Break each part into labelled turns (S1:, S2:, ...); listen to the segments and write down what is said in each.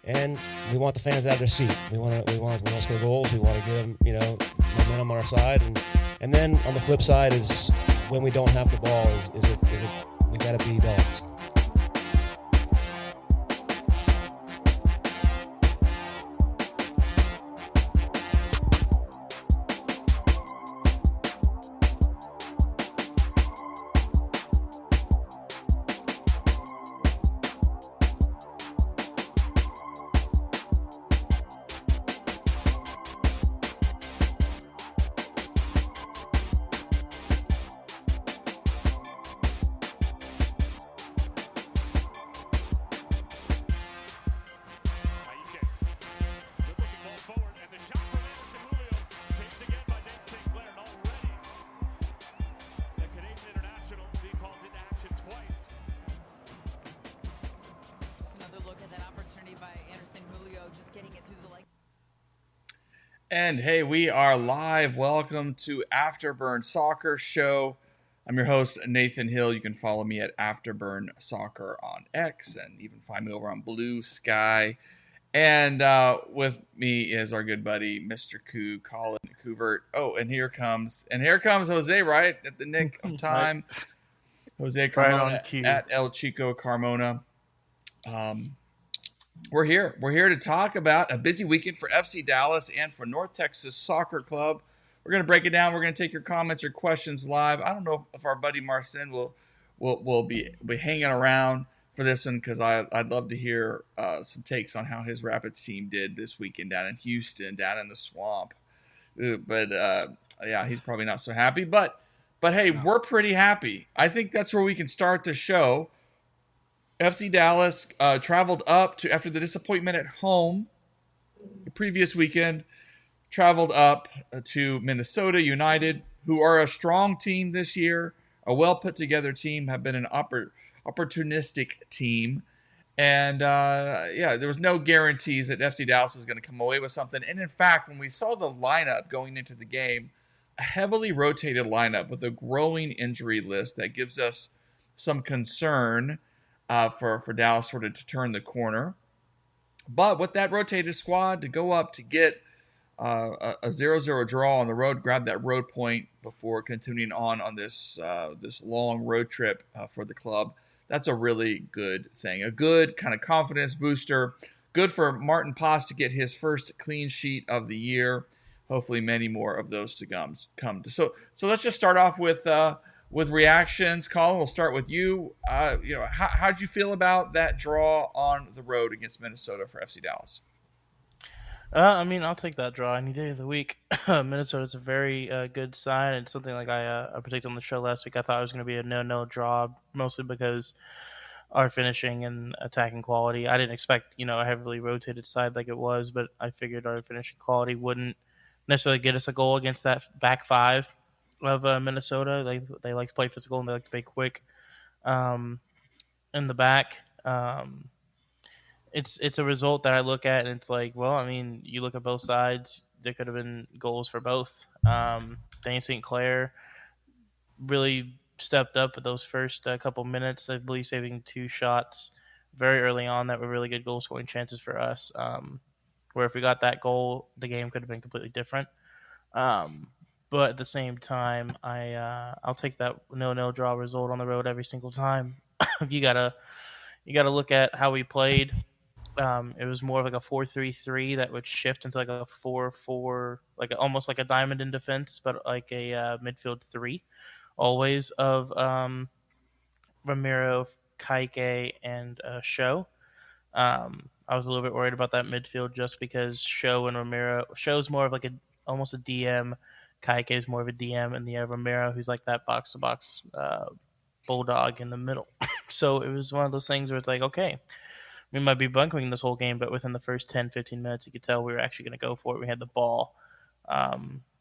S1: and we want the fans out of their seat. We want to score goals. We want to get them, momentum on our side, and then on the flip side is when we don't have the ball, is it we got to be dogs.
S2: And hey, we are live. Welcome to Afterburn Soccer Show. I'm your host, Nathan Hill. You can follow me at Afterburn Soccer on X and even find me over on Blue Sky. And with me is our good buddy, Mr. Colin Couvert. Oh, and here comes Jose, right? At the nick of time. Jose Carmona right at El Chico Carmona. We're here. We're here to talk about a busy weekend for FC Dallas and for North Texas Soccer Club. We're going to break it down. We're going to take your comments, your questions live. I don't know if our buddy Marcin will be hanging around for this one because I'd love to hear some takes on how his Rapids team did this weekend down in Houston, down in the swamp. But yeah, he's probably not so happy. But hey, we're pretty happy. I think that's where we can start the show. FC Dallas traveled up to, after the disappointment at home the previous weekend, traveled up to Minnesota United, who are a strong team this year, a well put together team, have been an opportunistic team. And there was no guarantees that FC Dallas was going to come away with something. And in fact, when we saw the lineup going into the game, a heavily rotated lineup with a growing injury list that gives us some concern for Dallas sort of to turn the corner. But with that rotated squad to go up to get a 0-0 draw on the road, grab that road point before continuing on this long road trip for the club, that's a really good thing. A good kind of confidence booster. Good for Martin Paz to get his first clean sheet of the year. Hopefully many more of those to come. So let's just start off with reactions. Colin, we'll start with you. How did you feel about that draw on the road against Minnesota for FC Dallas?
S3: I'll take that draw any day of the week. Minnesota's a very good side. It's something like I predicted on the show last week. I thought it was going to be a no draw, mostly because our finishing and attacking quality. I didn't expect, a heavily rotated side like it was, but I figured our finishing quality wouldn't necessarily get us a goal against that back five of Minnesota. They like to play physical and they like to play quick in the back. It's a result that I look at and it's like, well, you look at both sides. There could have been goals for both. Danny St. Clair really stepped up with those first couple minutes, I believe, saving 2 shots very early on that were really good goal scoring chances for us. Where if we got that goal, the game could have been completely different. But at the same time, I'll take that 0-0 draw result on the road every single time. You gotta look at how we played. It was more of like a 4-3-3 that would shift into like a 4-4, almost like a diamond in defense, but like a midfield 3, always of Ramiro, Kaike, and Show. I was a little bit worried about that midfield just because Show and Ramiro. Show's more of like almost a DM. Kaike is more of a DM, and Ramiro, who's like that box-to-box bulldog in the middle. So it was one of those things where it's like, okay, we might be bunkering this whole game, but within the first 10, 15 minutes, you could tell we were actually going to go for it. We had the ball.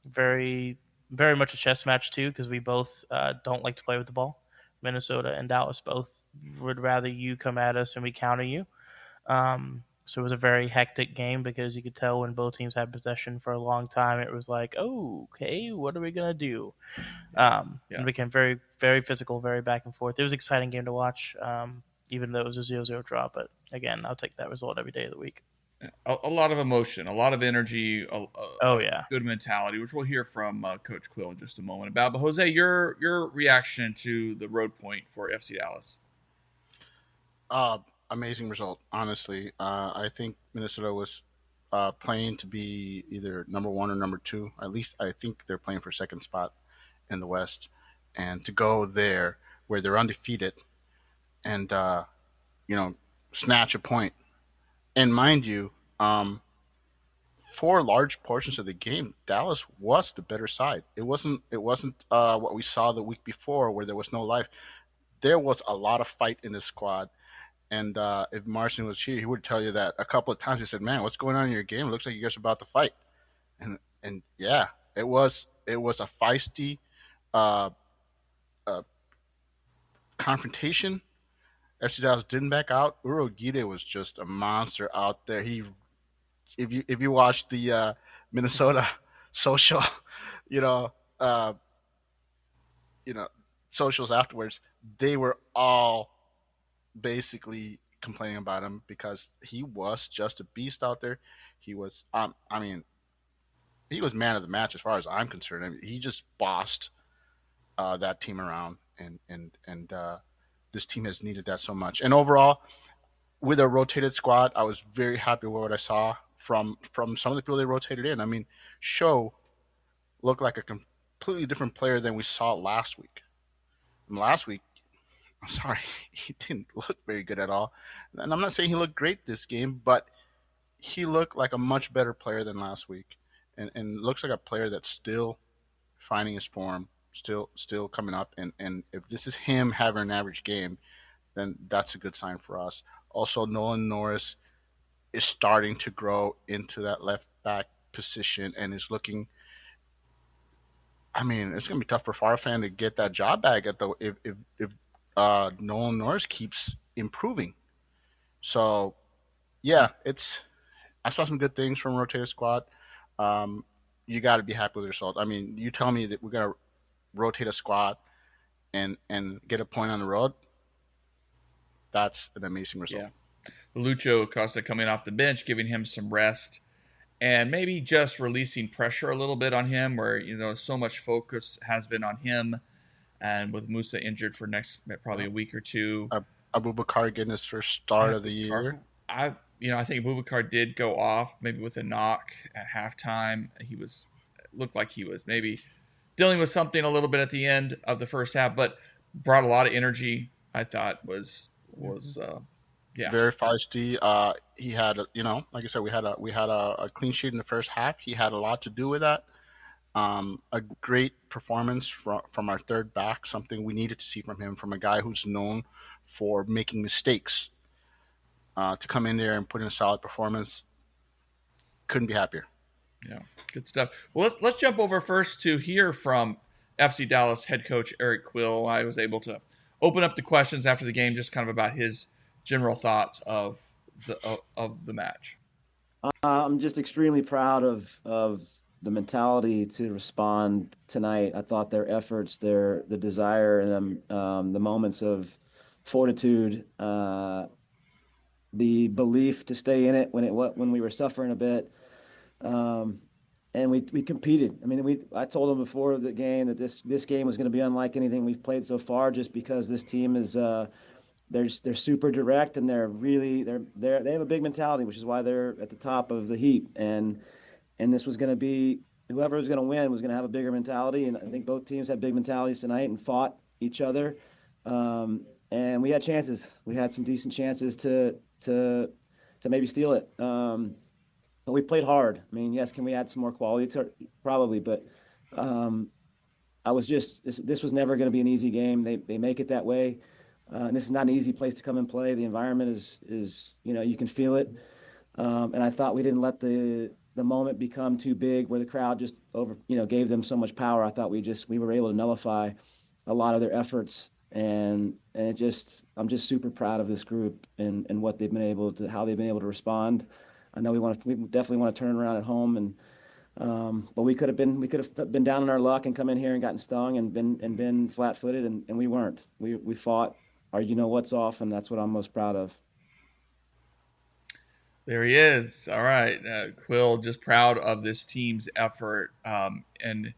S3: Very, very much a chess match, too, because we both don't like to play with the ball. Minnesota and Dallas both would rather you come at us and we counter you. So it was a very hectic game because you could tell when both teams had possession for a long time, it was like, oh, okay, what are we going to do? It became very, very physical, very back and forth. It was an exciting game to watch. even though it was a 0-0 draw. But again, I'll take that result every day of the week.
S2: A lot of emotion, a lot of energy,
S3: Oh
S2: a
S3: yeah.
S2: good mentality, which we'll hear from Coach Quill in just a moment about. But Jose, your reaction to the road point for FC Dallas?
S4: Uh, Amazing result, honestly. I think Minnesota was playing to be either number one or number two. At least I think they're playing for second spot in the West. And to go there where they're undefeated and, snatch a point. And mind you, for large portions of the game, Dallas was the better side. It wasn't what we saw the week before where there was no life. There was a lot of fight in this squad. And if Marcin was here, he would tell you that a couple of times. He said, "Man, what's going on in your game? It looks like you guys are about to fight." And yeah, it was a feisty uh, uh, confrontation. FC Dallas didn't back out. Urogide was just a monster out there. If you watch the Minnesota social, you know, uh, you know, socials afterwards, they were all basically complaining about him because he was just a beast out there. He was, I mean, he was man of the match as far as I'm concerned. I mean, he just bossed that team around, and this team has needed that so much. And overall, with a rotated squad, I was very happy with what I saw from some of the people they rotated in. I mean, Show looked like a completely different player than we saw last week. And last week, I'm sorry, he didn't look very good at all. And I'm not saying he looked great this game, but he looked like a much better player than last week, and looks like a player that's still finding his form, still coming up. And if this is him having an average game, then that's a good sign for us. Also, Nolan Norris is starting to grow into that left back position and is looking. I mean, it's gonna be tough for Farfan to get that job back at the if Nolan Norris keeps improving. So yeah, it's I saw some good things from rotated squad. Um, you got to be happy with the result. I mean, you tell me that we're gonna rotate a squad and get a point on the road. That's an amazing result.
S2: Yeah, Lucho Acosta coming off the bench, giving him some rest, and maybe just releasing pressure a little bit on him, where so much focus has been on him, and with Musa injured for next probably a week or two.
S4: Abubakar getting his first start of the year.
S2: I think Abubakar did go off maybe with a knock at halftime. Looked like he was maybe dealing with something a little bit at the end of the first half, but brought a lot of energy. I thought was yeah,
S4: very feisty. He had, like I said, we had a clean sheet in the first half. He had a lot to do with that. A great performance from our third back, something we needed to see from him, from a guy who's known for making mistakes. To come in there and put in a solid performance, couldn't be happier.
S2: Yeah, good stuff. Well, let's jump over first to hear from FC Dallas head coach Eric Quill. I was able to open up the questions after the game, just kind of about his general thoughts of the match.
S1: I'm just extremely proud of the mentality to respond tonight. I thought their efforts, the desire, and the moments of fortitude, the belief to stay in it when we were suffering a bit. And we competed. I mean, I told them before the game that this game was going to be unlike anything we've played so far, just because this team is they're super direct, and they have a big mentality, which is why they're at the top of the heap. And this was going to be, whoever was going to win was going to have a bigger mentality. And I think both teams had big mentalities tonight and fought each other. And we had chances. We had some decent chances to maybe steal it. But we played hard. I mean, yes, can we add some more quality? Probably, but this was never going to be an easy game. They make it that way. And this is not an easy place to come and play. The environment is you can feel it. And I thought we didn't let the moment become too big where the crowd just gave them so much power. I thought we were able to nullify a lot of their efforts. And I'm just super proud of this group and how they've been able to respond. I know we definitely want to turn around at home, but we could have been down on our luck and come in here and gotten stung and been flat-footed, and we weren't. We fought
S5: our you know what's off, and that's what I'm most proud of.
S2: There he is. All right, Quill, just proud of this team's effort. And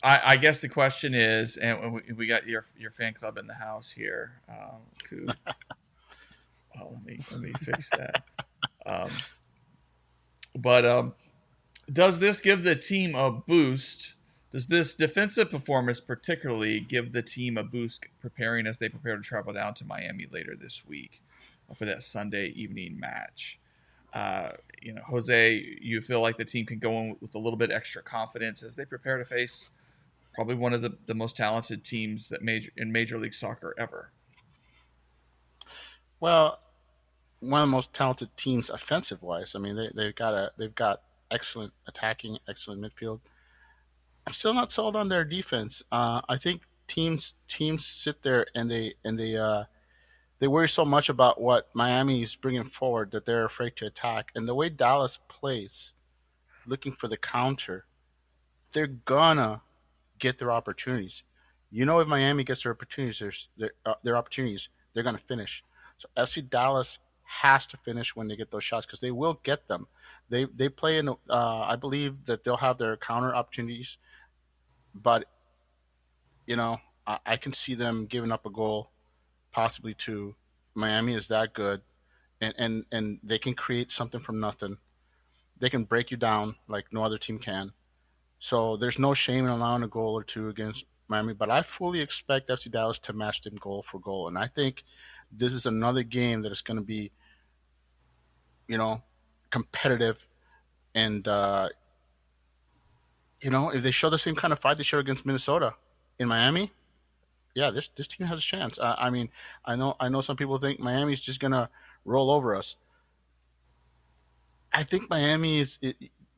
S2: I guess the question is, and we got your fan club in the house here. Coop. Well, let me fix that. But does this give the team a boost? Does this defensive performance particularly give the team a boost preparing as they prepare to travel down to Miami later this week for that Sunday evening match? Jose, you feel like the team can go in with a little bit extra confidence as they prepare to face probably one of the most talented teams that in Major League Soccer ever.
S4: Well, one of the most talented teams offensive wise. I mean, they've got excellent attacking, excellent midfield. I'm still not sold on their defense. I think teams sit there and they worry so much about what Miami is bringing forward that they're afraid to attack. And the way Dallas plays, looking for the counter, they're gonna get their opportunities. If Miami gets their opportunities, they're gonna finish. So FC Dallas has to finish when they get those shots because they will get them. They play in. I believe that they'll have their counter opportunities, but I can see them giving up a goal, possibly two. Miami is that good, and they can create something from nothing. They can break you down like no other team can. So there's no shame in allowing a goal or two against Miami, but I fully expect FC Dallas to match them goal for goal, and I think this is another game that is going to be, competitive, and if they show the same kind of fight they showed against Minnesota in Miami, yeah, this team has a chance. I mean, I know some people think Miami's just going to roll over us. I think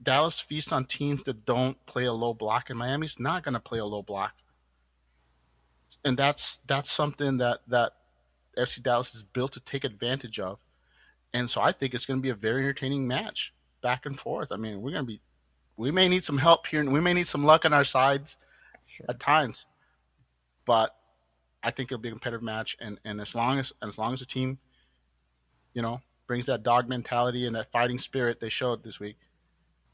S4: Dallas feasts on teams that don't play a low block, and Miami's not going to play a low block, and that's something that FC Dallas is built to take advantage of. And so I think it's going to be a very entertaining match, back and forth. I mean, we may need some help here, and we may need some luck on our sides at times, but I think it'll be a competitive match. And as long as the team, brings that dog mentality and that fighting spirit they showed this week,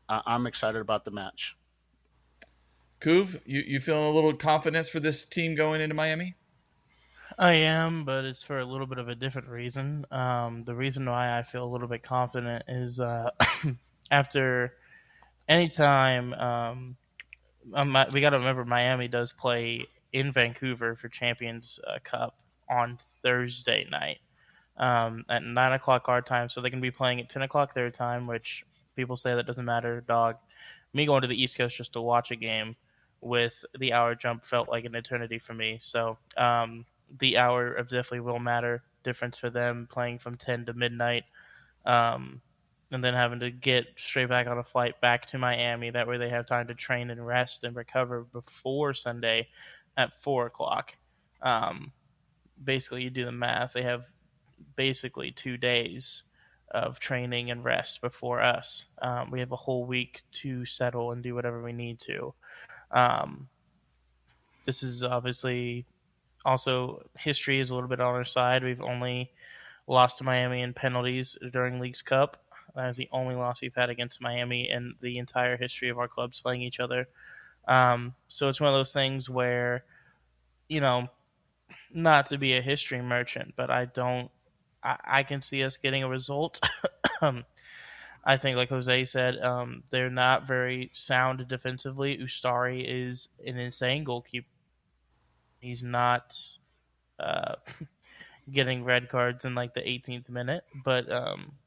S4: I'm excited about the match.
S2: Kuv, you feeling a little confidence for this team going into Miami?
S3: I am, but it's for a little bit of a different reason. The reason why I feel a little bit confident is after any time we got to remember Miami does play in Vancouver for Champions Cup on Thursday night at 9 o'clock our time, so they can be playing at 10 o'clock their time, which people say that doesn't matter. Dog, me going to the East Coast just to watch a game with the hour jump felt like an eternity for me. So the hour of definitely will matter difference for them playing from 10 to midnight, and then having to get straight back on a flight back to Miami. That way they have time to train and rest and recover before Sunday at 4 o'clock. Basically, you do the math. They have basically 2 days of training and rest before us. We have a whole week to settle and do whatever we need to. This is obviously also history is a little bit on our side. We've only lost to Miami in penalties during Leagues Cup. That is the only loss we've had against Miami in the entire history of our clubs playing each other. So it's one of those things where, not to be a history merchant, but I can see us getting a result. I think, like Jose said, they're not very sound defensively. Ustari is an insane goalkeeper. He's not getting red cards in like the 18th minute, but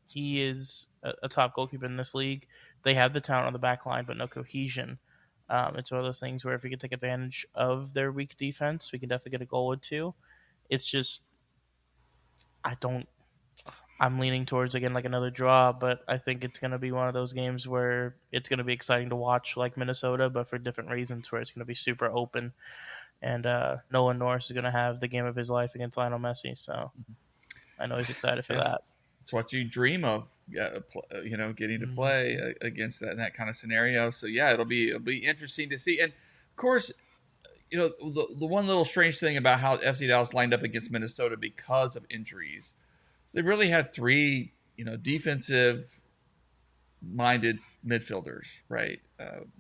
S3: he is a top goalkeeper in this league. They have the talent on the back line, but no cohesion. It's one of those things where if we could take advantage of their weak defense, we can definitely get a goal or two. It's just, I'm leaning towards, again, like another draw, but I think it's going to be one of those games where it's going to be exciting to watch like Minnesota, but for different reasons, where it's going to be super open. And Nolan Norris is going to have the game of his life against Lionel Messi. So I know he's excited for that.
S2: It's what you dream of, getting to play against that in that kind of scenario. So yeah, it'll be interesting to see. And of course, the one little strange thing about how FC Dallas lined up against Minnesota because of injuries, they really had three, defensive minded midfielders, right?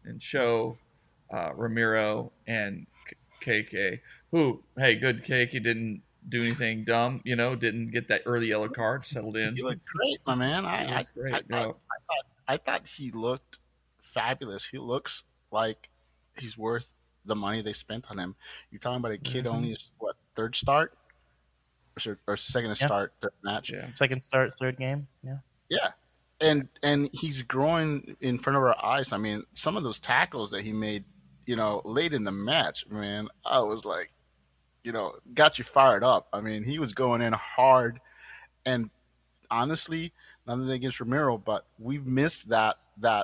S2: And Show, Ramiro, and KK, who, hey, good KK didn't do anything dumb, didn't get that early yellow card, settled in.
S4: He looked great, my man.
S2: He looks great.
S4: I thought he looked fabulous. He looks like he's worth the money they spent on him. You're talking about a kid only what, third start or second to start, third match.
S2: Yeah.
S3: Second start, third game. Yeah.
S4: Yeah. And he's growing in front of our eyes. I mean, some of those tackles that he made, late in the match, man, I was like, got you fired up. I mean, he was going in hard, and honestly, nothing against Ramiro, but we've missed that guy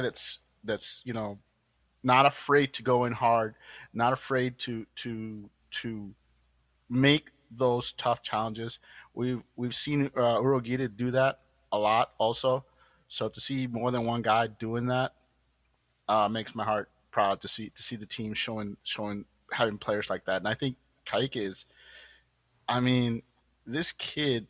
S4: that's not afraid to go in hard, not afraid to make those tough challenges. We've seen Urogita do that a lot also. So to see more than one guy doing that makes my heart proud to see the team showing having players like that. And I think Kaike is. I mean, this kid.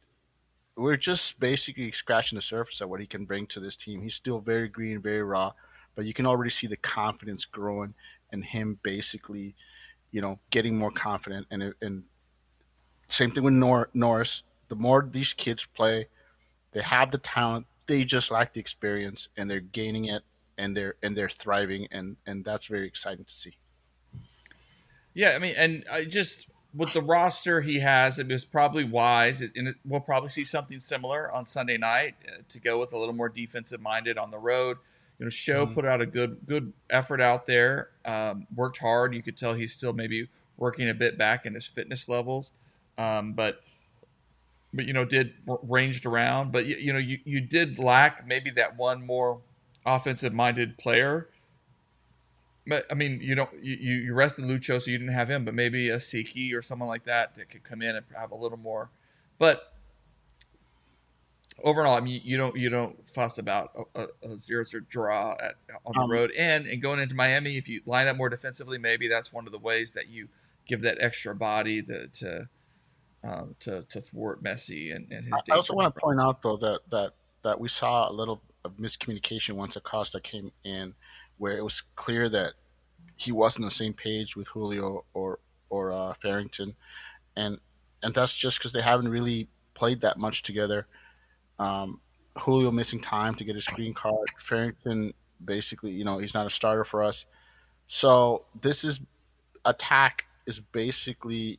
S4: We're just basically scratching the surface of what he can bring to this team. He's still very green, very raw, but you can already see the confidence growing and him basically, getting more confident. And same thing with Norris. The more these kids play, they have the talent. They just lack the experience, and they're gaining it, and they're thriving, and that's very exciting to see.
S2: Yeah, I mean, and I just with the roster he has, it was probably wise, and we'll probably see something similar on Sunday night to go with a little more defensive minded on the road. Show put out a good effort out there, worked hard. You could tell he's still maybe working a bit back in his fitness levels, but did ranged around. But you did lack maybe that one more offensive minded player. I mean, you rested Lucho, so you didn't have him, but maybe a Siki or someone like that could come in and have a little more. But overall, I mean, you don't fuss about a 0-0 draw on the road, and going into Miami, if you line up more defensively, maybe that's one of the ways that you give that extra body to thwart Messi and his.
S4: I also want to point out though that we saw a little of miscommunication once Acosta came in, where it was clear that he wasn't on the same page with Julio or Farrington, and that's just because they haven't really played that much together. Julio missing time to get his green card. Farrington basically, he's not a starter for us. So this attack is basically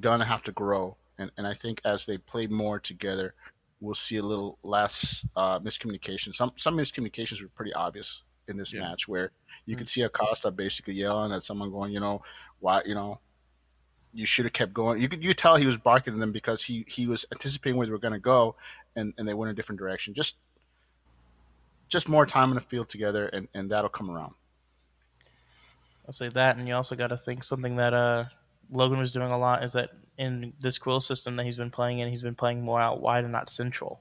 S4: gonna have to grow, and I think as they play more together, we'll see a little less miscommunication. Some miscommunications were pretty obvious in this match, where you could see Acosta basically yelling at someone, going, why, you should have kept going. You tell he was barking at them because he was anticipating where they were going to go, and they went a different direction. Just more time in the field together, and that'll come around.
S3: I'll say that, and you also got to think something that Logan was doing a lot is that in this Quill system that he's been playing in, he's been playing more out wide and not central.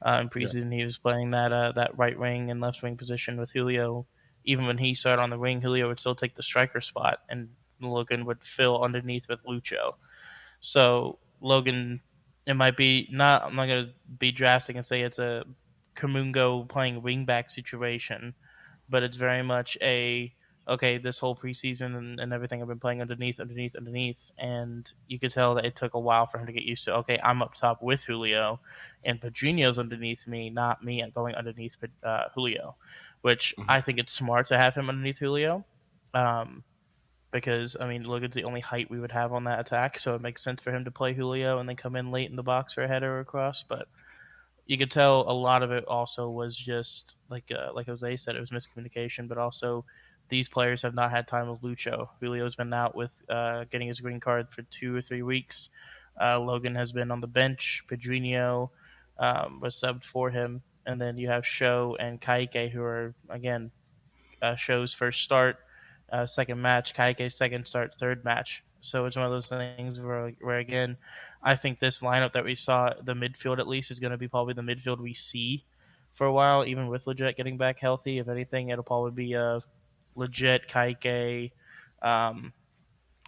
S3: In preseason, he was playing that right wing and left wing position with Julio. Even when he started on the wing, Julio would still take the striker spot, and Logan would fill underneath with Lucho. So Logan, it might be not. I'm not going to be drastic and say it's a Kamungo playing wingback situation, but it's very much this whole preseason and everything I've been playing underneath, and you could tell that it took a while for him to get used to, I'm up top with Julio, and Pedrinho's underneath me, not me going underneath Julio, which I think it's smart to have him underneath Julio, because, I mean, Logan's the only height we would have on that attack, so it makes sense for him to play Julio and then come in late in the box for a header or a cross, but you could tell a lot of it also was just, like Jose said, it was miscommunication, but also these players have not had time with Lucho. Julio's been out with getting his green card for 2 or 3 weeks. Logan has been on the bench. Pedrinho was subbed for him. And then you have Show and Kaike, who are, again, Show's first start, second match, Kaike's second start, third match. So it's one of those things where again, I think this lineup that we saw, the midfield at least, is going to be probably the midfield we see for a while, even with Leggett getting back healthy. If anything, it'll probably be legit Kaike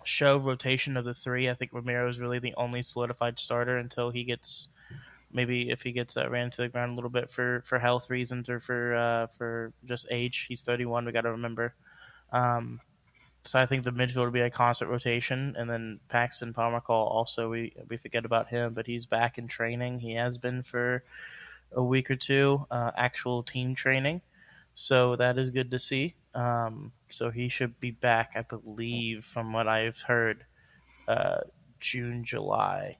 S3: show rotation of the three. I think Romero is really the only solidified starter until he gets maybe if he gets ran to the ground a little bit for health reasons or for just age. He's 31. We got to remember. So I think the midfield will be a constant rotation, and then Paxton Pommercall also we forget about him, but he's back in training. He has been for a week or two, actual team training, so that is good to see. So he should be back, I believe, from what I've heard, uh, June, July.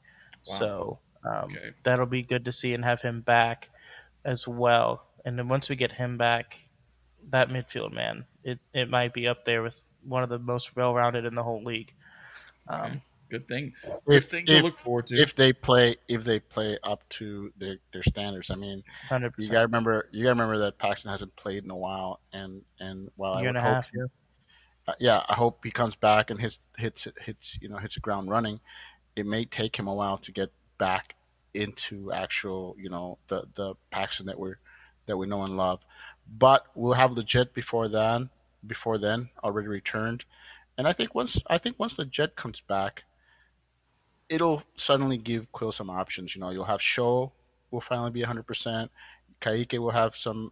S2: Wow.
S3: So
S2: Okay.
S3: that'll be good to see and have him back as well. And then once we get him back, that midfield, man, it might be up there with one of the most well-rounded in the whole league.
S2: Okay. Good thing. Good thing to look forward to.
S4: If they play up to their standards. I mean,
S3: 100%.
S4: you gotta remember that Paxton hasn't played in a while, and while I
S3: Year
S4: would
S3: and a
S4: hope,
S3: half,
S4: I hope he comes back and hits the ground running. It may take him a while to get back into actual the Paxton that we know and love, but we'll have legit before then already returned, and I think once the Jet comes back, it'll suddenly give Quill some options. You'll have Show will finally be 100%. Kaike will have some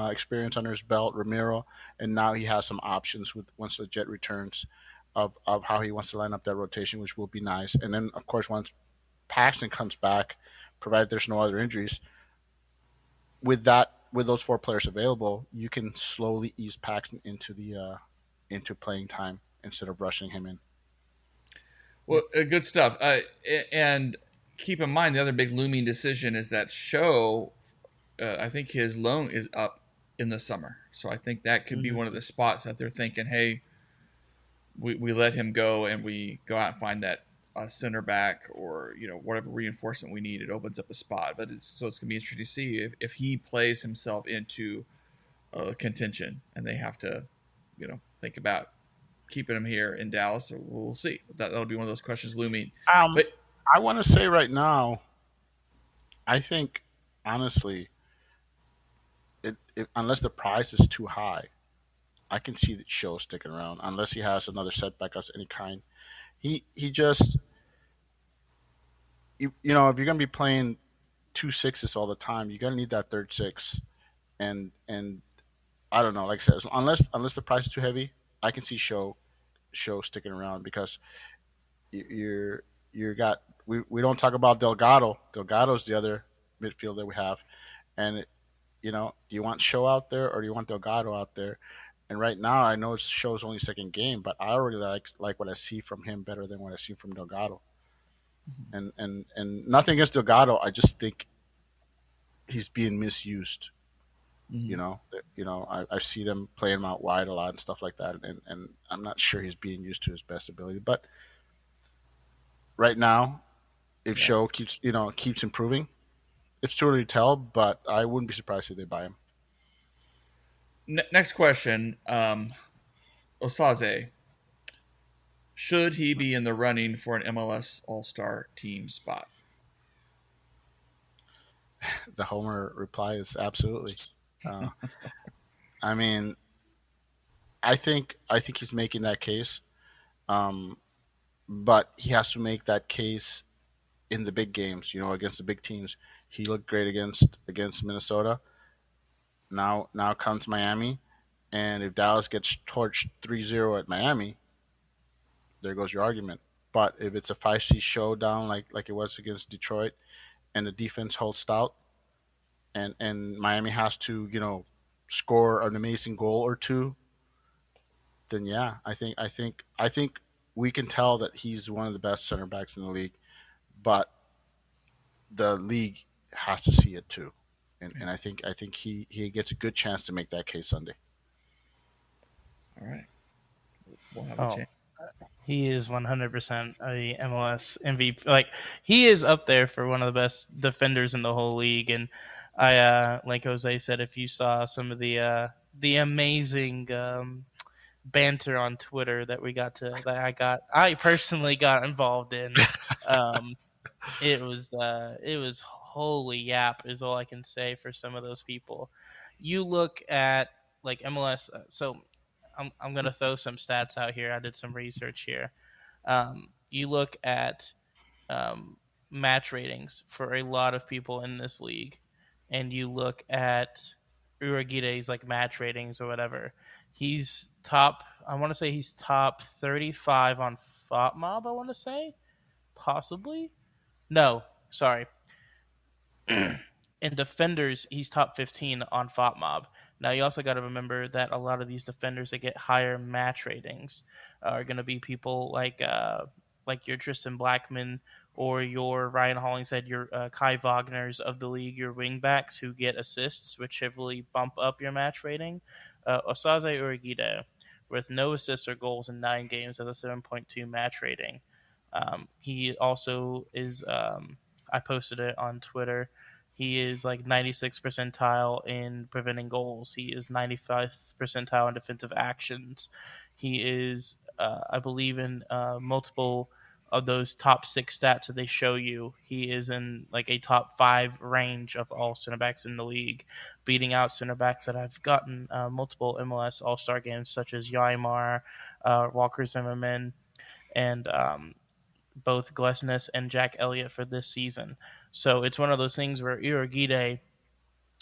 S4: experience under his belt. Ramiro, and now he has some options with once the Jet returns of how he wants to line up that rotation, which will be nice. And then of course once Paxton comes back, provided there's no other injuries, with those four players available, you can slowly ease Paxton into playing time instead of rushing him in.
S2: Well, good stuff. And keep in mind, the other big looming decision is that Show. I think his loan is up in the summer, so I think that could be one of the spots that they're thinking, hey, we let him go and we go out and find that center back or whatever reinforcement we need. It opens up a spot, but it's gonna be interesting to see if he plays himself into contention, and they have to think about keeping him here in Dallas. Or we'll see. That'll be one of those questions looming. But
S4: I want to say right now, I think honestly, unless the price is too high, I can see the Show sticking around unless he has another setback of any kind. He just if you're going to be playing 2 6s all the time, you're going to need that third six, and I don't know. Like I said, unless the price is too heavy, I can see Show sticking around because you're got we don't talk about Delgado. Delgado's the other midfielder we have, and do you want Show out there or do you want Delgado out there? And right now, I know Show's only second game, but I already like what I see from him better than what I see from Delgado. And nothing against Delgado, I just think he's being misused. I see them playing him out wide a lot and stuff like that, and I'm not sure he's being used to his best ability. But right now, if Show keeps improving, it's too early to tell. But I wouldn't be surprised if they buy him.
S2: Next question, Osaze. Should he be in the running for an MLS All-Star team spot?
S4: The Homer reply is absolutely. I mean, I think he's making that case, but he has to make that case in the big games. Against the big teams. He looked great against Minnesota. Now comes Miami, and if Dallas gets torched 3-0 at Miami, there goes your argument. But if it's a 5C showdown like it was against Detroit, and the defense holds stout, and Miami has to score an amazing goal or two, then yeah, I think we can tell that he's one of the best center backs in the league, but the league has to see it too. And I think he gets a good chance to make that case Sunday.
S2: All right, we'll have a chance.
S3: He is 100% a MLS MVP. Like, he is up there for one of the best defenders in the whole league. And I, like Jose said, if you saw some of the amazing banter on Twitter that I personally got involved in, it was holy yap is all I can say for some of those people. You look at like MLS, so I'm gonna throw some stats out here. I did some research here. You look at um, match ratings for a lot of people in this league, and you look at Uragide's like match ratings or whatever. He's top. I want to say he's top 35 on FOTMob. I want to say possibly. No, sorry. In defenders, he's top 15 on FOTMob. Now, you also got to remember that a lot of these defenders that get higher match ratings are going to be people like your Tristan Blackman or your Ryan Hollingshead, your Kai Wagner's of the league, your wingbacks who get assists, which heavily bump up your match rating. Osaze Uragide, with no assists or goals in 9 games, has a 7.2 match rating. He also is. I posted it on Twitter. He is like 96th percentile in preventing goals. He is 95th percentile in defensive actions. He is, I believe, in multiple of those top 6 stats that they show you. He is in like a top 5 range of all center backs in the league, beating out center backs that have gotten multiple MLS All-Star games, such as Yaimar, Walker Zimmerman, and both Glesnes and Jack Elliott for this season. So it's one of those things where Uragide,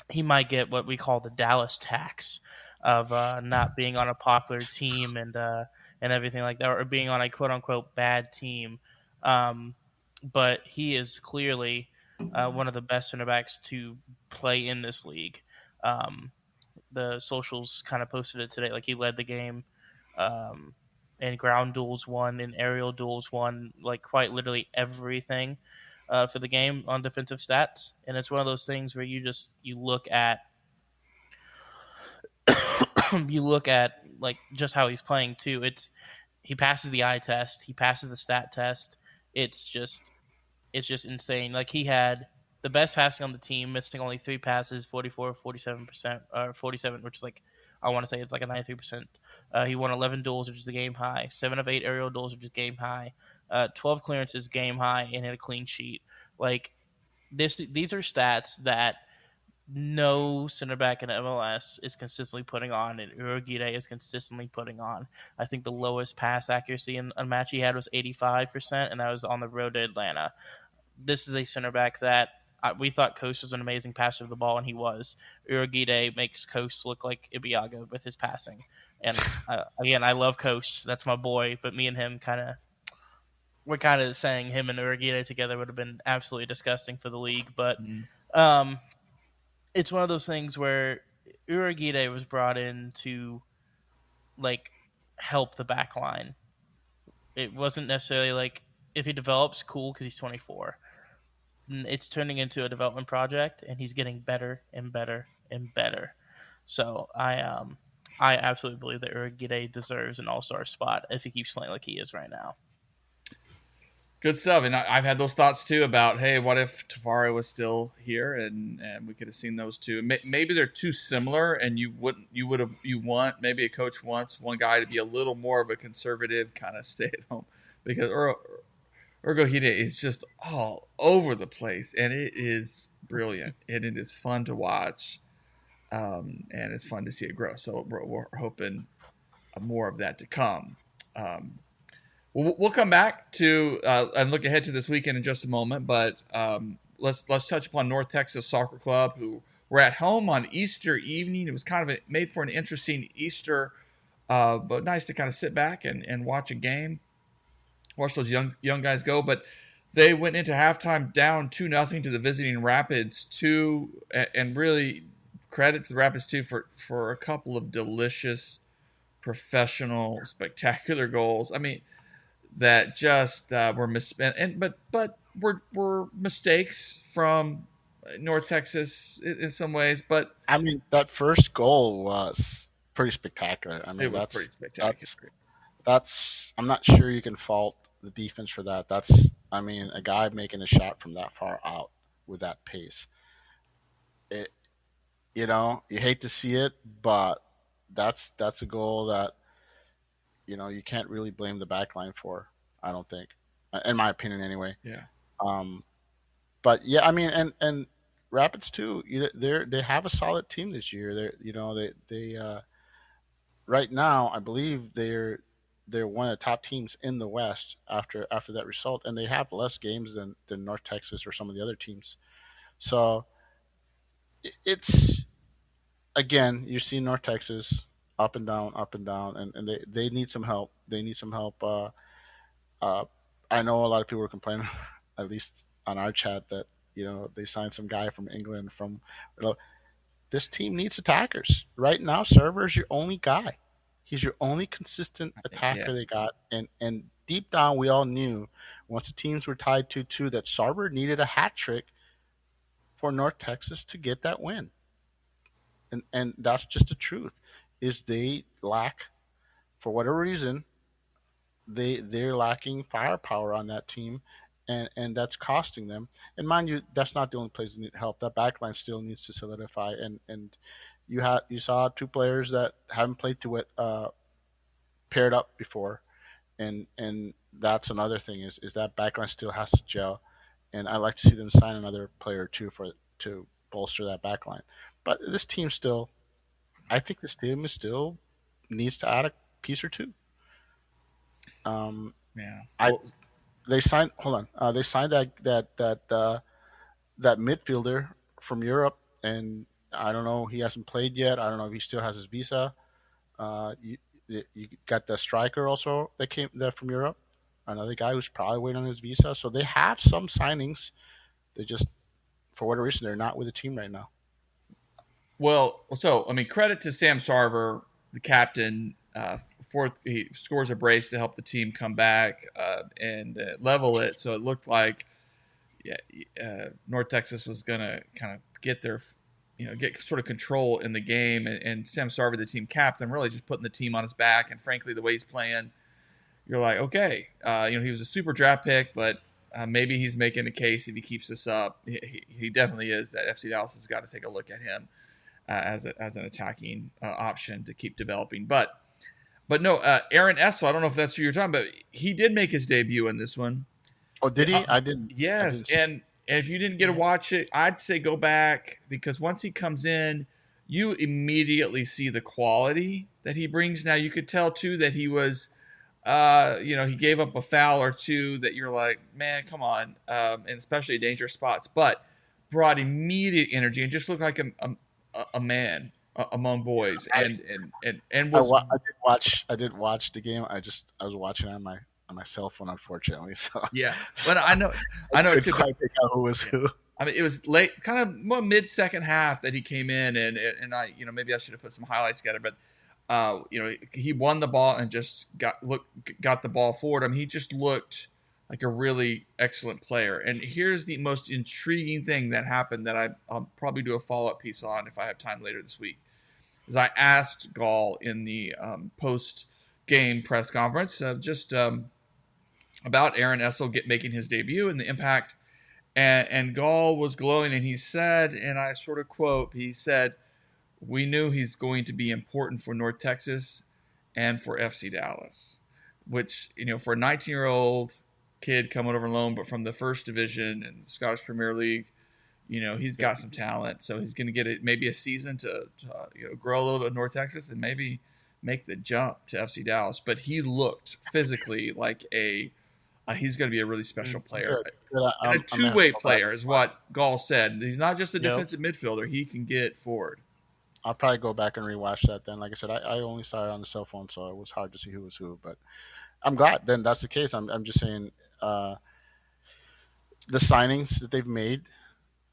S3: he might get what we call the Dallas tax of not being on a popular team and everything like that, or being on a quote unquote bad team. But he is clearly one of the best center backs to play in this league. The socials kind of posted it today. Like, he led the game in ground duels won, in aerial duels won, like quite literally everything for the game on defensive stats. And it's one of those things where you look at you look at like just how he's playing too. He passes the eye test, he passes the stat test. It's just insane. Like, he had the best passing on the team, missing only 3 passes, 44, 47%, or 47, which is like, I want to say it's like a 93%. He won 11 duels, which is the game high. 7 of 8 aerial duels, which is game high. 12 clearances, game high, and had a clean sheet. Like, these are stats that no center back in MLS is consistently putting on, and Uragide is consistently putting on. I think the lowest pass accuracy in a match he had was 85%, and that was on the road to Atlanta. This is a center back that we thought Coast was an amazing passer of the ball, and he was. Uragide makes Coast look like Ibiaga with his passing. And again, I love Coast. That's my boy. But me and him we're kind of saying him and Uragide together would have been absolutely disgusting for the league. But it's one of those things where Uragide was brought in to like help the back line. It wasn't necessarily like, if he develops, cool, because he's 24. It's turning into a development project, and he's getting better and better and better. So I absolutely believe that Uragide deserves an all-star spot if he keeps playing like he is right now.
S2: Good stuff. And I've had those thoughts too about, hey, what if Tafari was still here and we could have seen those two? Maybe they're too similar, and you want maybe a coach wants one guy to be a little more of a conservative, kind of stay at home, because Uragide is just all over the place, and it is brilliant, and it is fun to watch, and it's fun to see it grow. So we're hoping more of that to come. We'll come back to and look ahead to this weekend in just a moment, but let's touch upon North Texas Soccer Club, who were at home on Easter evening. It was kind of made for an interesting Easter, but nice to kind of sit back and watch a game. Watch those young guys go, but they went into halftime down 2-0 to the visiting Rapids 2, and really credit to the Rapids 2 for a couple of delicious, professional, spectacular goals. I mean, that just were misspent, but were mistakes from North Texas in some ways. But
S4: I mean, that first goal was pretty spectacular. I mean,
S2: it was pretty spectacular.
S4: That's I'm not sure you can fault the defense for that. That's, I mean, a guy making a shot from that far out with that pace. You hate to see it, but that's a goal that you can't really blame the back line for. I don't think, in my opinion, anyway.
S2: Yeah.
S4: But yeah, I mean, and Rapids too. They have a solid team this year. right now, I believe they're one of the top teams in the West after that result, and they have less games than North Texas or some of the other teams. So it's again, you see North Texas up and down, and they need some help. They need some help. Uh, I know a lot of people were complaining, at least on our chat, that they signed some guy from England. This team needs attackers right now. Sarver is your only guy. He's your only consistent
S2: Yeah.
S4: attacker they got, and deep down we all knew once the teams were tied 2-2 that Sarver needed a hat trick for North Texas to get that win, and that's just the truth. Is they lack, for whatever reason, they're lacking firepower on that team, and that's costing them. And mind you, that's not the only place that need help. That backline still needs to solidify, and you saw two players that haven't played to it paired up before, and that's another thing is that backline still has to gel, and I like to see them sign another player or two for to bolster that backline. But this team still, I think this team is still needs to add a piece or two. Um,
S2: Yeah.
S4: I
S2: Well,
S4: they signed. Hold on. They signed that midfielder from Europe, and I don't know. He hasn't played yet. I don't know if he still has his visa. You you got the striker also that came there from Europe. Another guy who's probably waiting on his visa. So they have some signings. They just, for whatever reason, they're not with the team right now.
S2: Well, so I mean, credit to Sam Sarver, the captain. He scores a brace to help the team come back and level it. So it looked like, yeah, North Texas was gonna kind of get their, get sort of control in the game. And Sam Sarver, the team captain, really just putting the team on his back. And frankly, the way he's playing, you're like, okay, he was a super draft pick, but maybe he's making a case if he keeps this up. He definitely is. That FC Dallas has got to take a look at him as an attacking option to keep developing. But no, Aaron Essel, I don't know if that's who you're talking about. He did make his debut in this one.
S4: Oh, did he? I didn't.
S2: Yes, and if you didn't get to watch it, I'd say go back because once he comes in, you immediately see the quality that he brings. Now you could tell too that he was, he gave up a foul or two that you're like, man, come on, and especially dangerous spots, but brought immediate energy and just looked like a man among boys, and was
S4: I did watch the game. I was watching on my cell phone, unfortunately. So
S2: yeah. But I know
S4: I
S2: too.
S4: couldn't pick out who was who.
S2: I mean, it was late, kind of more mid second half that he came in, and I, maybe I should have put some highlights together, but he won the ball and just got the ball forward. I mean, he just looked like a really excellent player. And here's the most intriguing thing that happened that I'll probably do a follow up piece on if I have time later this week. Is I asked Gall in the post game press conference just about Aaron Essel making his debut and the impact. And Gall was glowing, and he said, and I sort of quote, he said, "We knew he's going to be important for North Texas and for FC Dallas," which, for a 19-year-old kid coming over loan, but from the first division and the Scottish Premier League, he's got some talent. So he's going to get maybe a season to grow a little bit in North Texas and maybe make the jump to FC Dallas. But he looked physically like he's going to be a really special player.
S4: Good.
S2: And a two-way player is what Gall said. He's not just a defensive midfielder. He can get forward.
S4: I'll probably go back and rewatch that then. Like I said, I only saw it on the cell phone, so it was hard to see who was who. But I'm glad then that's the case. I'm just saying the signings that they've made,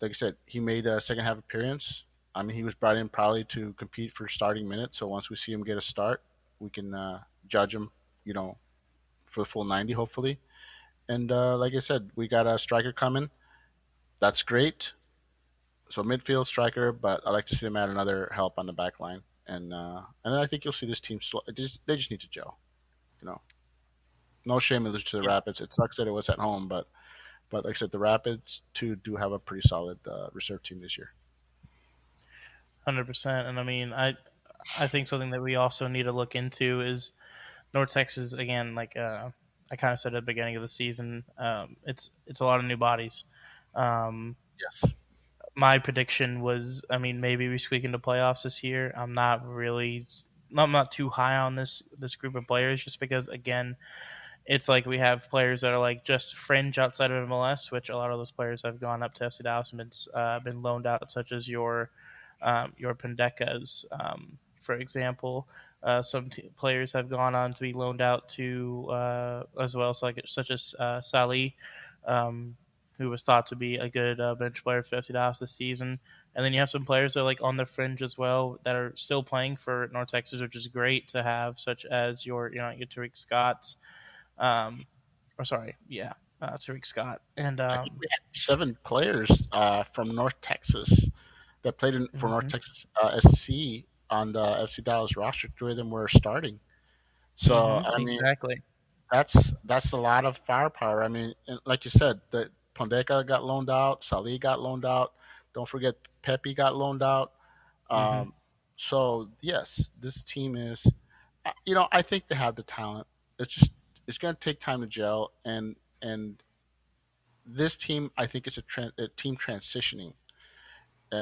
S4: like I said, he made a second half appearance. I mean, he was brought in probably to compete for starting minutes. So once we see him get a start, we can judge him, for the full 90, hopefully. And like I said, we got a striker coming. That's great. So midfield striker, but I like to see them add another help on the back line. And then I think you'll see this team they just need to gel. No shame in losing to the Rapids. It sucks that it was at home, but like I said, the Rapids too do have a pretty solid reserve team this year.
S3: 100%. And I mean, I think something that we also need to look into is North Texas again. Like I kind of said at the beginning of the season, it's a lot of new bodies.
S4: Yes.
S3: My prediction was, I mean, maybe we squeak into playoffs this year. I'm not really I'm not too high on this group of players, just because again, it's like we have players that are like just fringe outside of MLS, which a lot of those players have gone up to FC Dallas and been loaned out, such as your Pendekas, for example. Some players have gone on to be loaned out to as well, so such as Salih, who was thought to be a good bench player for FC Dallas this season. And then you have some players that are like on the fringe as well that are still playing for North Texas, which is great to have, such as your Tariq Scott, or sorry, yeah, Tariq Scott, and
S4: I think we had 7 players from North Texas that played for North
S3: mhm,
S4: Texas SC on the FC Dallas roster. 3 of them were starting. So I mean,
S3: exactly.
S4: that's a lot of firepower. I mean, and like you said, the Pondeka got loaned out, Salih got loaned out. Don't forget Pepe got loaned out.
S3: hmm
S4: Um, so yes, this team is. I think they have the talent. It's going to take time to gel, and this team I think is a team transitioning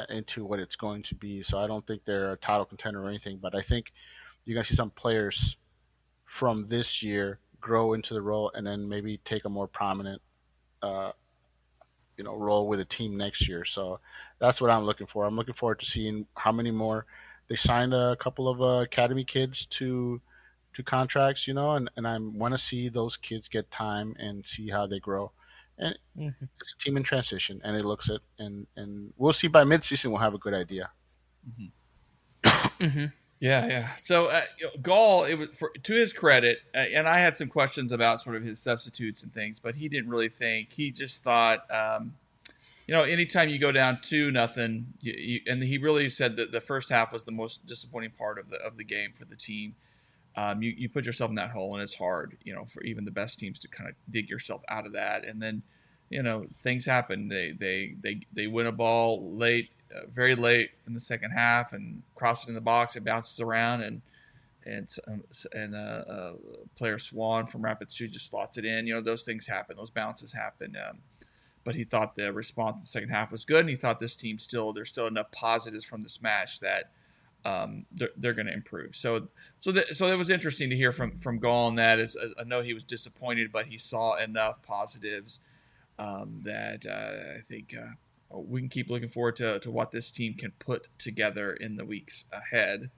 S4: into what it's going to be. So I don't think they're a title contender or anything, but I think you're going to see some players from this year grow into the role and then maybe take a more prominent uh, role with a team next year. So that's what I'm looking for. I'm looking forward to seeing how many more. They signed a couple of academy kids to contracts, and I want to see those kids get time and see how they grow. And
S3: hmm
S4: it's a team in transition, and it looks it, and we'll see by midseason. We'll have a good idea.
S2: Mhm.
S3: hmm
S2: Yeah, yeah. So Gall, it was to his credit, and I had some questions about sort of his substitutes and things, but he didn't really think. He just thought, anytime you go down 2-0, and he really said that the first half was the most disappointing part of the game for the team. You put yourself in that hole, and it's hard, for even the best teams to kind of dig yourself out of that. And then, things happen. They win a ball late, very late in the second half, and cross it in the box. It bounces around, and player Swan from Rapid City just slots it in. Those things happen. Those bounces happen. But he thought the response in the second half was good, and he thought this team there's still enough positives from this match that they're going to improve. So it was interesting to hear from Gall on that. As I know he was disappointed, but he saw enough positives that I think we can keep looking forward to what this team can put together in the weeks ahead.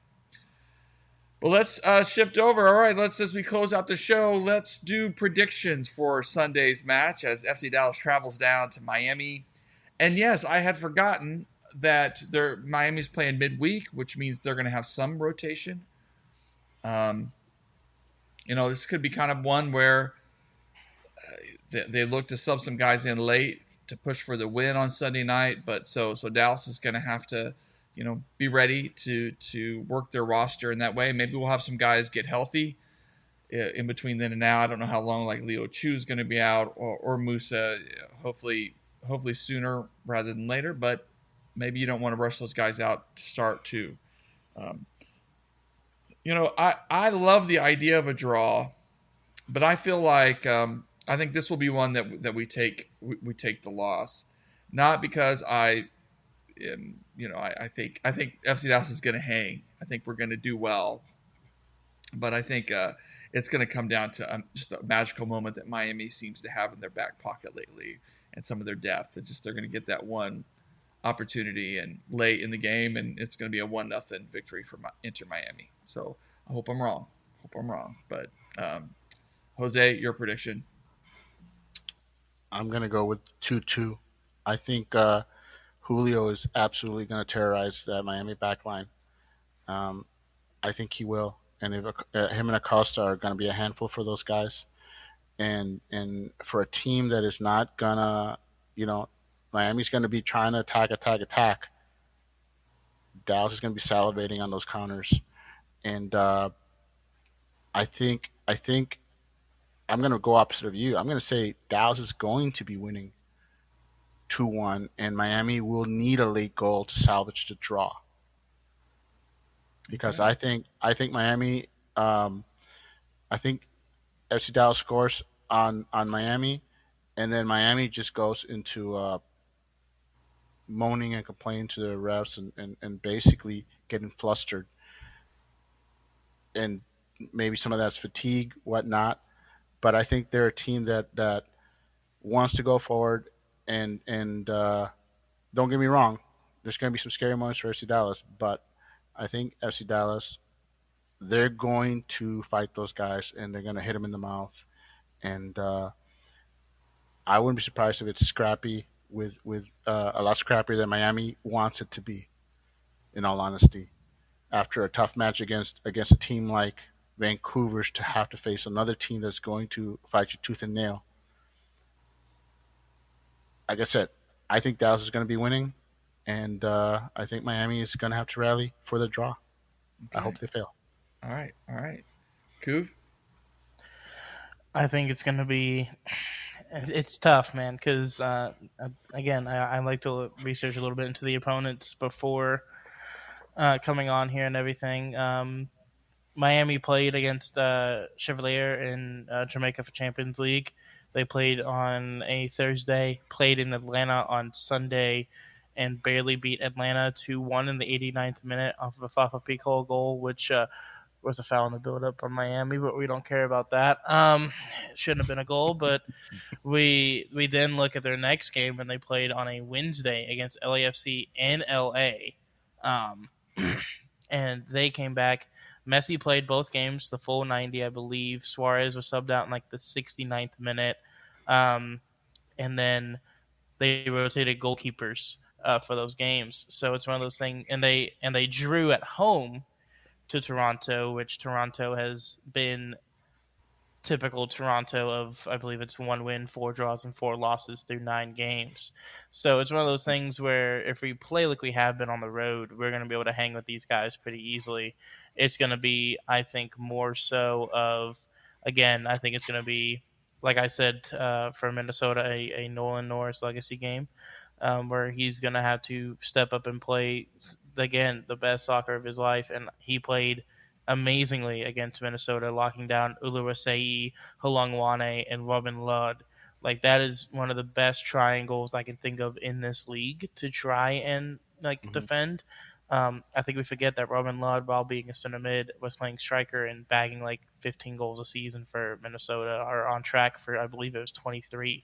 S2: Well, let's shift over. All right, as we close out the show, let's do predictions for Sunday's match as FC Dallas travels down to Miami. And yes, I had forgotten that Miami's playing midweek, which means they're going to have some rotation. This could be kind of one where they look to sub some guys in late to push for the win on Sunday night. But so Dallas is going to have to, be ready to work their roster in that way. Maybe we'll have some guys get healthy in between then and now. I don't know how long, like Leo Chu is going to be out or Musa. Hopefully sooner rather than later. But maybe you don't want to rush those guys out to start too. I love the idea of a draw, but I feel like I think this will be one that we take the loss, not because I think FC Dallas is going to hang. I think we're going to do well, but I think it's going to come down to just a magical moment that Miami seems to have in their back pocket lately, and some of their depth. And just they're going to get that one opportunity and late in the game, and it's going to be a 1-0 victory for Inter Miami. So I hope I'm wrong. But Jose, your prediction?
S4: I'm gonna go with 2-2. I think Julio is absolutely going to terrorize that Miami backline. Um, I think he will, and if him and Acosta are going to be a handful for those guys, and for a team that is not gonna, Miami's going to be trying to attack. Dallas is going to be salivating on those counters, and I think I'm going to go opposite of you. I'm going to say Dallas is going to be winning 2-1, and Miami will need a late goal to salvage the draw. Because
S2: Okay.
S4: I think Miami, I think FC Dallas scores on Miami, and then Miami just goes into moaning and complaining to the refs and basically getting flustered. and maybe some of that's fatigue, whatnot. But I think they're a team that wants to go forward, and don't get me wrong, there's going to be some scary moments for FC Dallas, but I think FC Dallas, they're going to fight those guys and they're going to hit them in the mouth. And I wouldn't be surprised if it's scrappy with a lot scrappier than Miami wants it to be. In all honesty, after a tough match against a team like Vancouver's, to have to face another team that's going to fight you tooth and nail. Like I said, I think Dallas is going to be winning, and I think Miami is going to have to rally for the draw. I
S2: Okay.
S4: hope they fail.
S2: All right. Kuv?
S3: I think it's going to be. It's tough, man, because again, I like to research a little bit into the opponents before coming on here and everything. Miami played against Chevalier in Jamaica for Champions League. They played on a Thursday, played in Atlanta on Sunday, and barely beat Atlanta 2-1 in the 89th minute off of a Fafa Pico goal, which was a foul in the build-up on Miami, but we don't care about that. It shouldn't have been a goal, but we then look at their next game when they played on a Wednesday against LAFC in LA. And they came back. Messi played both games, the full 90, I believe. Suarez was subbed out in like the 69th minute. And then they rotated goalkeepers for those games. So it's one of those things. And they drew at home to Toronto, which Toronto has been typical Toronto of, I believe it's 1 win, 4 draws, and 4 losses through 9 games. So it's one of those things where if we play like we have been on the road, we're going to be able to hang with these guys pretty easily. It's going to be, I think, more so of, again, I think it's going to be, like I said, for Minnesota, a Nolan Norris legacy game where he's going to have to step up and play, again, the best soccer of his life. And he played amazingly against Minnesota, locking down Uluwasei, Halongwane, and Robin Lod. Like, that is one of the best triangles I can think of in this league to try and defend. I think we forget that Robin Lod, while being a center mid, was playing striker and bagging like 15 goals a season for Minnesota, or on track for, I believe it was 23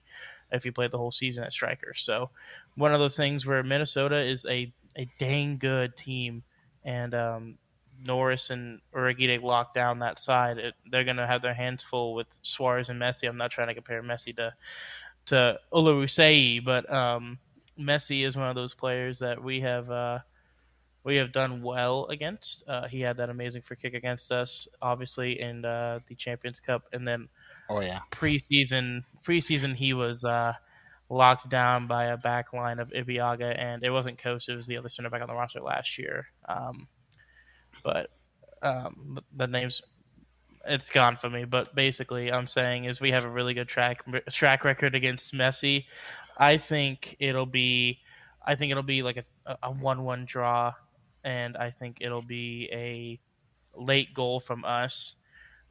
S3: if he played the whole season at striker. So one of those things where Minnesota is a dang good team, and Norris and Uragide lock down that side. They're going to have their hands full with Suarez and Messi. I'm not trying to compare Messi to Uluwasei, but Messi is one of those players that we have done well against. He had that amazing free kick against us, obviously, in the Champions Cup, and then preseason he was locked down by a back line of Ibiaga, and it wasn't Coast, it was the other center back on the roster last year. But the name's, it's gone for me. But basically, I'm saying is we have a really good track record against Messi. I think it'll be like a 1-1 draw, and I think it'll be a late goal from us,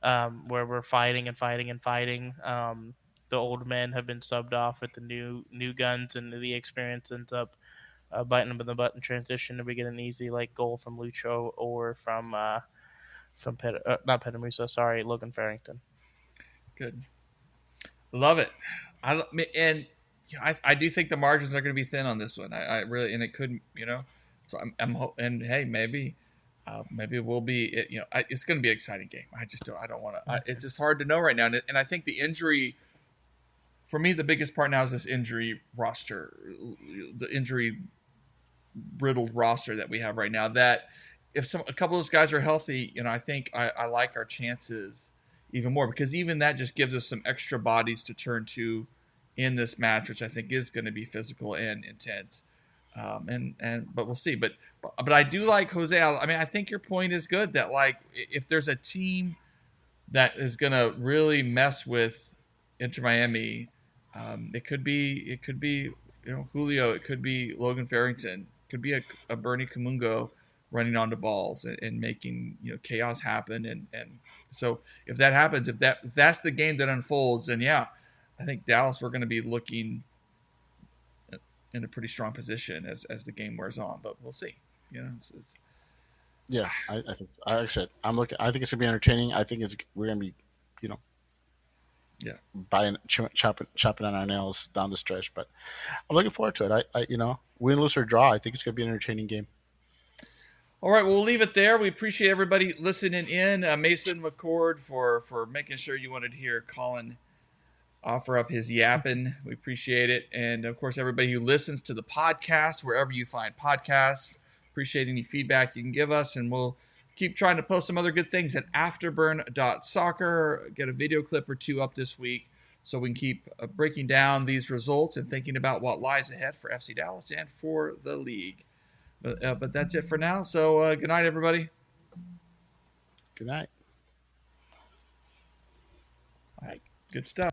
S3: where we're fighting and fighting and fighting. The old men have been subbed off with the new guns, and the experience ends up biting them in the butt in transition, and we get an easy goal from Lucho or from not Petamuso, sorry, Logan Farrington.
S2: Good. Love it. I do think the margins are going to be thin on this one. I really, and it could, so and hey, maybe it will be, it's going to be an exciting game. I don't want to, it's just hard to know right now. And I think the injury, for me, the biggest part now is this injury roster, the injury riddled roster that we have right now. That if a couple of those guys are healthy, I think I like our chances even more, because even that just gives us some extra bodies to turn to in this match, which I think is going to be physical and intense. But we'll see. But I do like Jose. I mean, I think your point is good that if there's a team that is going to really mess with Inter Miami, it could be Julio, it could be Logan Farrington, it could be a Bernie Kamungo running onto balls and making chaos happen, and so if that happens, if that's the game that unfolds, then yeah, I think Dallas, we're going to be looking in a pretty strong position as the game wears on, but we'll see.
S4: Yeah, I think like I said, I think it's gonna be entertaining. I think we're gonna be, you know,
S2: Yeah.
S4: chopping on our nails down the stretch. But I'm looking forward to it. Win, lose or draw, I think it's gonna be an entertaining game.
S2: All right, we'll leave it there. We appreciate everybody listening in. Mason McCord for making sure you wanted to hear Colin offer up his yapping. We appreciate it. And of course, everybody who listens to the podcast, wherever you find podcasts, appreciate any feedback you can give us. And we'll keep trying to post some other good things at afterburn.soccer. Get a video clip or two up this week so we can keep breaking down these results and thinking about what lies ahead for FC Dallas and for the league. But that's it for now. So good night, everybody.
S4: Good night.
S2: All right, good stuff.